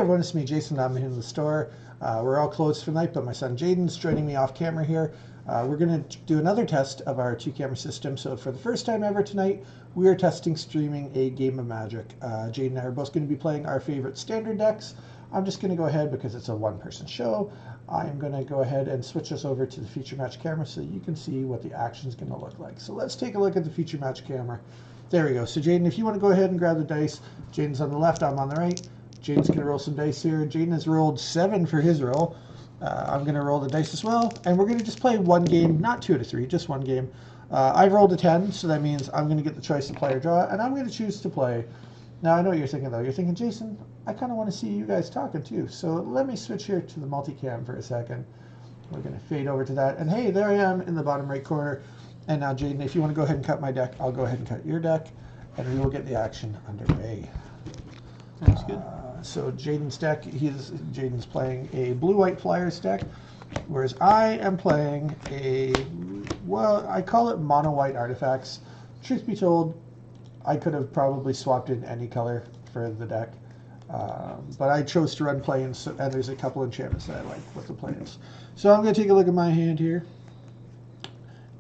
everyone, it's me, Jason. I'm in the store. We're all closed for the night, but my son Jaden's joining me off camera here. We're going to do another test of our 2-camera system. So for the first time ever tonight, we are testing streaming a game of Magic. Jaden and I are both going to be playing our favorite standard decks. I'm just going to go ahead, because it's a one-person show, I am going to go ahead and switch us over to the feature match camera so you can see what the action is going to look like. So let's take a look at the feature match camera. There we go. So Jaden, if you want to go ahead and grab the dice, Jaden's on the left, I'm on the right. Jaden's going to roll some dice here. Jaden has rolled 7 for his roll. I'm going to roll the dice as well. And we're going to just play one game, not 2 out of 3, just one game. I've rolled a 10, so that means I'm going to get the choice to play or draw, and I'm going to choose to play. Now, I know what you're thinking, though. You're thinking, Jason, I kind of want to see you guys talking, too. So let me switch here to the multicam for a second. We're going to fade over to that. And hey, there I am in the bottom right corner. And now, Jaden, if you want to go ahead and cut my deck, I'll go ahead and cut your deck, and we will get the action underway. Sounds good. So Jaden's deck, Jaden's playing a blue-white Flyers deck, whereas I am playing a, well, I call it mono-white artifacts. Truth be told, I could have probably swapped in any color for the deck, but I chose to run plains, and there's a couple enchantments that I like with the plains. So I'm going to take a look at my hand here.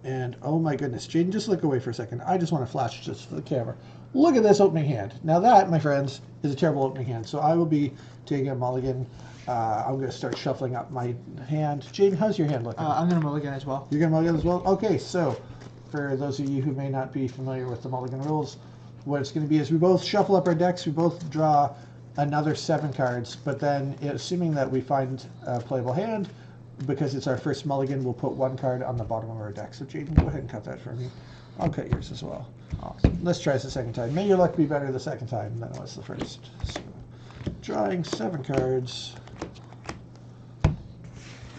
And oh my goodness, Jaden, just look away for a second. I just want to flash just for the camera. Look at this opening hand. Now that, my friends, is a terrible opening hand. So I will be taking a mulligan. I'm going to start shuffling up my hand. Jaden, how's your hand looking? I'm going to mulligan as well. You're going to mulligan as well? Okay, so for those of you who may not be familiar with the mulligan rules, what it's going to be is we both shuffle up our decks. We both draw another 7 cards. But then, assuming that we find a playable hand, because it's our first mulligan, we'll put 1 card on the bottom of our deck. So Jaden, go ahead and cut that for me. I'll cut yours as well. Awesome. Let's try this the second time. May your luck be better the second time than it was the first. So, drawing 7 cards.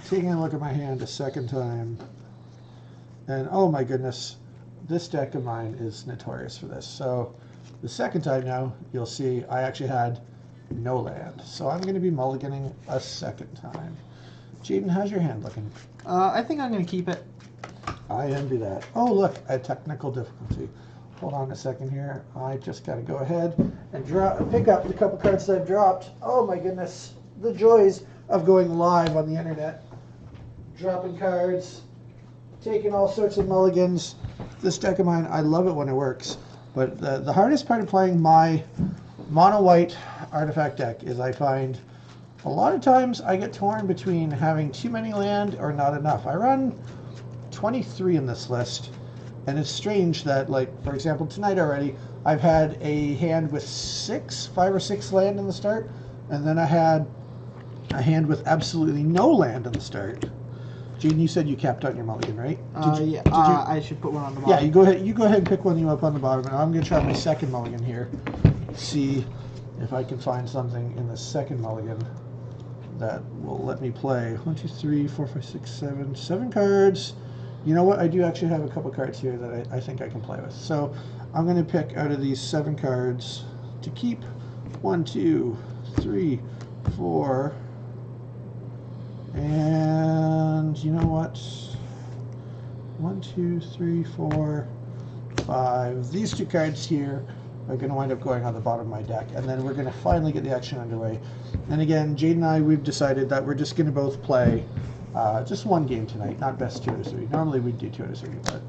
Taking a look at my hand a second time. And oh my goodness, this deck of mine is notorious for this. So the second time now, you'll see I actually had no land. So I'm going to be mulliganing a second time. Jaden, how's your hand looking? I think I'm going to keep it. I envy that. Oh, look, a technical difficulty. Hold on a second here. I just got to go ahead and pick up the couple cards that I've dropped. Oh, my goodness. The joys of going live on the internet. Dropping cards, taking all sorts of mulligans. This deck of mine, I love it when it works. But the hardest part of playing my mono-white artifact deck is I find a lot of times I get torn between having too many land or not enough. I run 23 in this list, and it's strange that, like, for example, tonight already, I've had a hand with 5 or 6 land in the start, and then I had a hand with absolutely no land in the start. Jaden, you said you capped on your mulligan, right? Yeah. I should put one on the bottom. Yeah, you go ahead and pick one you up on the bottom, and I'm going to try my second mulligan here. See if I can find something in the second mulligan that will let me play 1, 2, 3, 4, 5, 6, 7 cards. You know what? I do actually have a couple cards here that I think I can play with. So I'm going to pick out of these 7 cards to keep 1, 2, 3, 4. And you know what? 1, 2, 3, 4, 5. These 2 cards here are going to wind up going on the bottom of my deck, and then we're going to finally get the action underway. And again, Jaden and I, we've decided that we're just going to both play just one game tonight, not best 2 out of 3. Normally we'd do 2 out of 3, but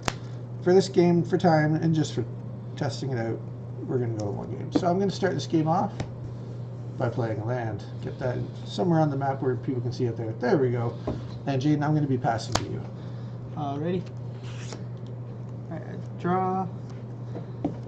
for this game, for time, and just for testing it out, we're going to go 1 game. So I'm going to start this game off by playing a land. Get that somewhere on the map where people can see it there. There we go. And Jaden, I'm going to be passing to you. Ready? Alright, draw.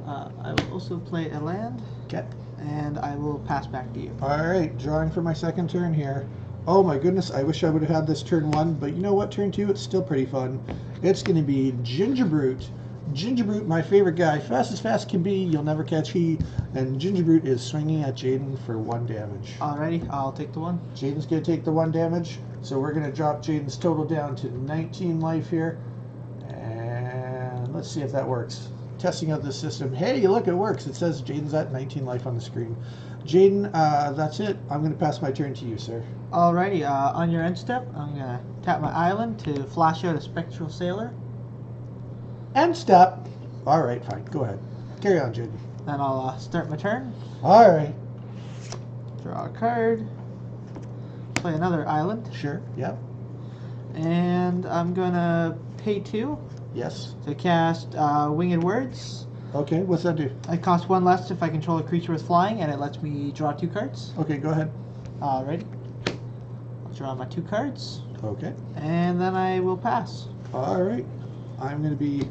I will also play a land. Okay. And I will pass back to you. Alright, drawing for my second turn here. Oh my goodness, I wish I would have had this turn 1, but you know what, turn 2, it's still pretty fun. It's going to be Ginger Brute. Ginger Brute, my favorite guy. Fast as fast can be, you'll never catch he. And Ginger Brute is swinging at Jaden for 1 damage. Alrighty, I'll take the 1. Jaden's going to take the 1 damage. So we're going to drop Jaden's total down to 19 life here. And let's see if that works. Testing out this system. Hey, look, it works. It says Jaden's at 19 life on the screen. Jaden, that's it. I'm going to pass my turn to you, sir. Alrighty, on your end step, I'm going to tap my island to flash out a Spectral Sailor. End step. Alright, fine. Go ahead. Carry on, Jaden. Then I'll start my turn. Alright. Draw a card. play another island. Sure. Yep. And I'm gonna pay 2 Yes. to cast Winged Words. Okay. What's that do? It costs 1 less if I control a creature with flying, and it lets me draw 2 cards. Okay. Go ahead. Alrighty. I'll draw my 2 cards, Okay. and then I will pass. All right. I'm going to be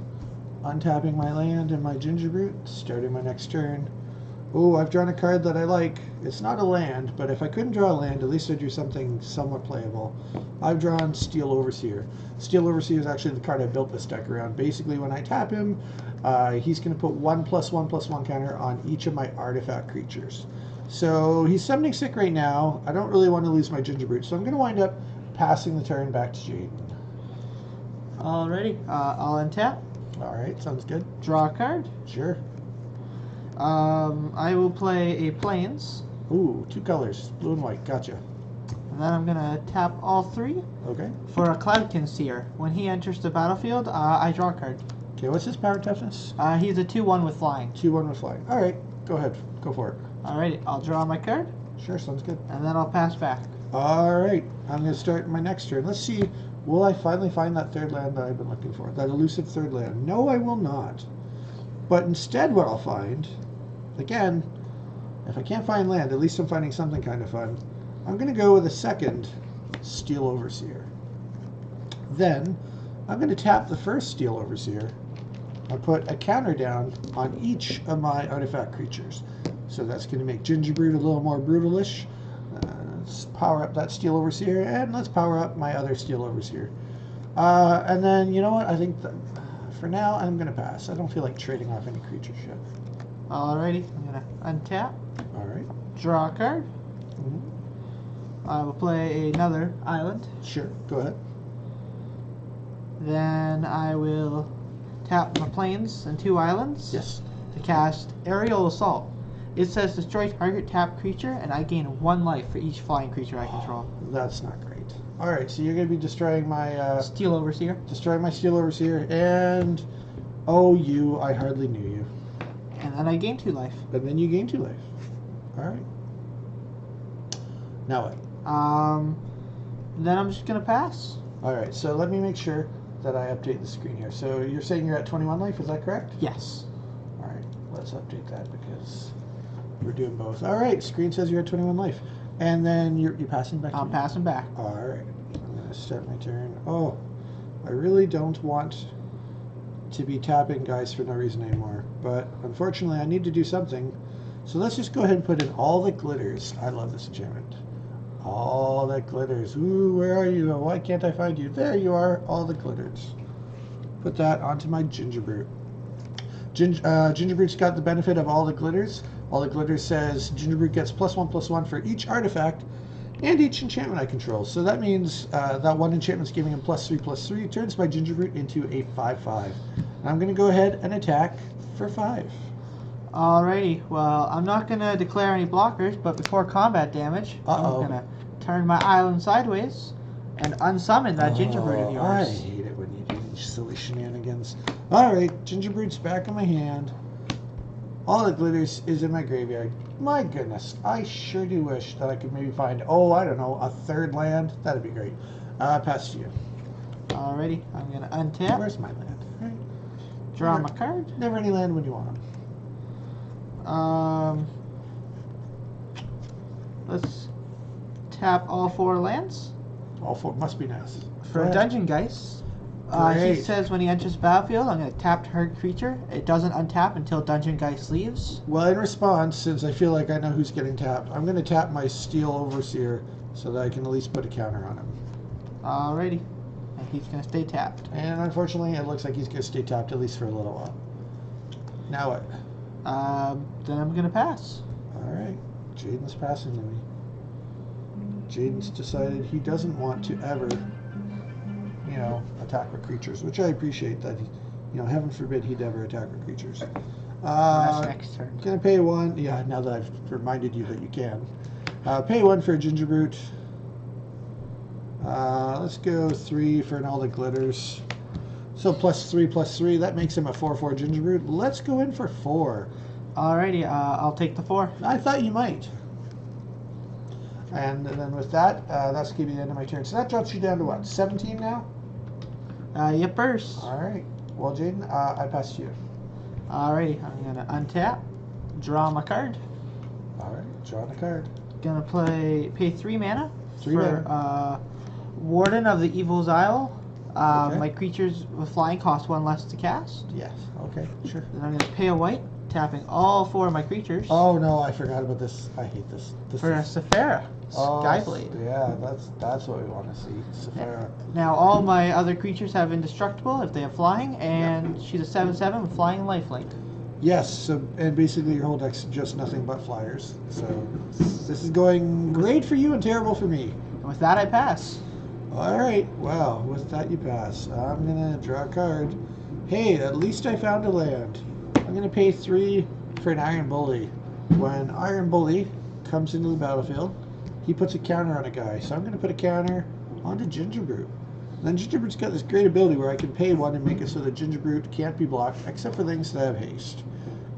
untapping my land and my Gingerbrute, starting my next turn. Oh, I've drawn a card that I like. It's not a land, but if I couldn't draw a land, at least I'd do something somewhat playable. I've drawn Steel Overseer. Steel Overseer is actually the card I built this deck around. Basically, when I tap him, he's going to put 1/1/1 counter on each of my artifact creatures. So he's summoning sick right now. I don't really want to lose my Gingerbrute, so I'm going to wind up passing the turn back to Jaden. Alrighty. I'll untap. All right, sounds good. Draw a card. Sure. I will play a Plains. Ooh, 2 colors, blue and white. Gotcha. And then I'm gonna tap all 3 Okay. for a Cloudkin Seer. When he enters the battlefield, I draw a card. Okay, what's his power toughness? He's a 2/1 with flying. 2/1 with flying. All right, go ahead. Go for it. Alrighty, I'll draw my card, Sure, sounds good. and then I'll pass back. All right, I'm going to start my next turn. Let's see, will I finally find that third land that I've been looking for? That elusive third land? No, I will not. But instead what I'll find, again, if I can't find land, at least I'm finding something kind of fun. I'm going to go with a second Steel Overseer. Then I'm going to tap the first Steel Overseer. I'll put a counter down on each of my artifact creatures. So that's going to make Gingerbrute a little more brutalish. Let's power up that Steel Overseer, and let's power up my other Steel Overseer. And then, you know what? I think that for now, I'm going to pass. I don't feel like trading off any creatures yet. Alrighty, I'm gonna untap, All right. draw a card. I will play another island. Sure. Go ahead. Then I will tap my Plains and 2 islands. Yes. To cast Aerial Assault. It says destroy target tap creature, and I gain 1 life for each flying creature I control. That's not great. All right. So you're going to be destroying my Steel Overseer. Steel Overseer, and oh, I hardly knew you. And then I gain 2 life. And then you gain 2 life. All right. Now what? Then I'm just gonna pass. All right. So let me make sure that I update the screen here. So you're saying you're at 21 life, is that correct? Yes. All right. Let's update that because we're doing both. All right. Screen says you're at 21 life. And then you're passing back to I'm me? passing back. All right. I'm going to start my turn. Oh, I really don't want to be tapping guys for no reason anymore. But unfortunately, I need to do something. So let's just go ahead and put in all the glitters. I love this enchantment. All the glitters. Ooh, where are you? Why can't I find you? There you are. All the glitters. Put that onto my Gingerbrute. Gingerbrute's got the benefit of all the glitters. All the glitters says Gingerbrute gets +1/+1 for each artifact and each enchantment I control. So that means that one enchantment's giving him +3/+3. It turns my Gingerbrute into a 5/5. And I'm going to go ahead and attack for 5. Alrighty, well, I'm not going to declare any blockers, but before combat damage, I'm going to turn my island sideways and unsummon that Gingerbrute of yours. I hate it when you do these silly shenanigans. Alright, Gingerbrute's back in my hand. All the glitters is in my graveyard. My goodness, I sure do wish that I could maybe find, I don't know, a third land. That'd be great. Pass to you. Alrighty, I'm going to untap. Where's my land? Right. Draw my card. Never any land when you want them. Let's tap all 4 lands. All 4 must be nice. For Dungeon Geist, he Great. says when he enters the battlefield, I'm going to tap target creature. It doesn't untap until Dungeon Geist leaves. Well, in response, since I feel like I know who's getting tapped, I'm going to tap my Steel Overseer so that I can at least put a counter on him. Alrighty. And he's going to stay tapped. And unfortunately, it looks like he's going to stay tapped at least for a little while. Now what? Then I'm going to pass. Alright. Jaden's passing to me. Jaden's decided he doesn't want to ever, attack with creatures, which I appreciate that he, heaven forbid he'd ever attack with creatures. That's next turn. Gonna pay 1. Yeah, now that I've reminded you that you can. Pay 1 for a Gingerbrute. Let's go 3 for all the glitters. So +3/+3, that makes him a 4/4 Gingerbrute. Let's go in for 4. Alrighty, I'll take the 4. I thought you might. And then with that, that's going to be the end of my turn. So that drops you down to what, 17 now? Yepers. All right. Well, Jaden, I pass to you. Alrighty, I'm gonna untap, draw my card. All right, drawing a card. Gonna pay 3 mana 3 for mana. Warden of the Evil's Isle. Okay. My creatures with flying cost 1 less to cast. Yes. Okay. Sure. Then I'm gonna pay a white, tapping all 4 of my creatures. Oh no, I forgot about this. I hate this. For a Sephara, Skyblade. Yeah, that's what we want to see. Sephara. Now all my other creatures have indestructible if they have flying, and she's a 7/7 with flying and lifelink. Yes. So and basically your whole deck's just nothing but flyers. So this is going great for you and terrible for me. And with that, I pass. All right. Well, with that you pass. I'm gonna draw a card. Hey, at least I found a land. I'm gonna pay 3 for an Iron Bully. When Iron Bully comes into the battlefield, he puts a counter on a guy. So I'm gonna put a counter onto Gingerbrute. Then Gingerbrute's got this great ability where I can pay 1 and make it so that Gingerbrute can't be blocked except for things that have haste.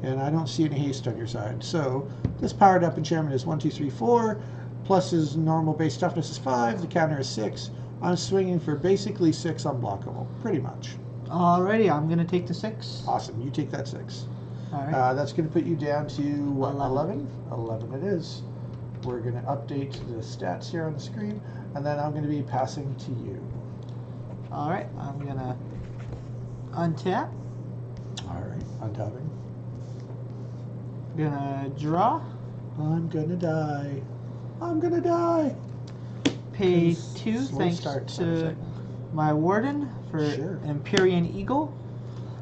And I don't see any haste on your side. So this powered up enchantment is 1, 2, 3, 4. Plus his normal base toughness is 5. The counter is 6. I'm swinging for basically 6 unblockable, pretty much. Alrighty, I'm gonna take the 6. Awesome, you take that 6. Alright. That's going to put you down to what, 11? 11 it is. We're going to update the stats here on the screen, and then I'm going to be passing to you. Alright, I'm gonna untap. Alright, untapping. Gonna draw. I'm going to die. I'm going to die. Pay Please, 2 slow thanks start, to my Warden for Sure. an Empyrean Eagle.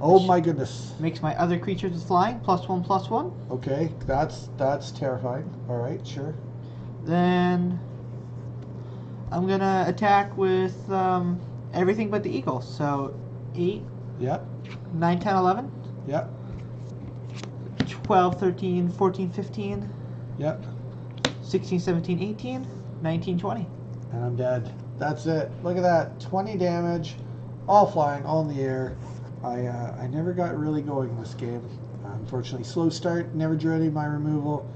Oh my goodness. Makes my other creatures with flying +1/+1. Okay, that's terrifying. Alright, sure. Then I'm gonna attack with everything but the eagle. So 8, Yep, 9, 10, 11, yep, 12, 13, 14, 15, yep. 16, 17, 18, 19, 20. And I'm dead. That's it. Look at that. 20 damage. All flying, all in the air. I never got really going this game. Unfortunately, slow start. Never drew any of my removal.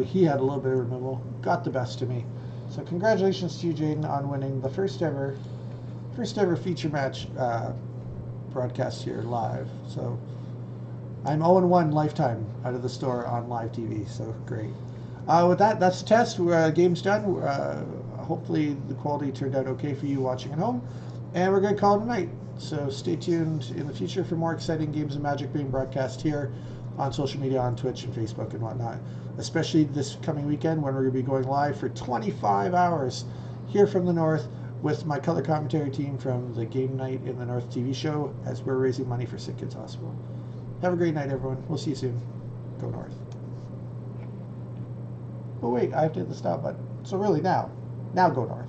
He had a little bit of removal. Got the best of me. So congratulations to you, Jaden, on winning the first ever feature match broadcast here live. So I'm 0-1 lifetime out of the store on live TV. So great. With that, that's the test. Game's done. Hopefully the quality turned out okay for you watching at home. And we're going to call it a night. So stay tuned in the future for more exciting games of Magic being broadcast here on social media, on Twitch and Facebook and whatnot. Especially this coming weekend when we're going to be going live for 25 hours here from the North with my color commentary team from the Game Night in the North TV show as we're raising money for Sick Kids Hospital. Have a great night, everyone. We'll see you soon. Go North. Oh wait, I have to hit the stop button. So really now go North.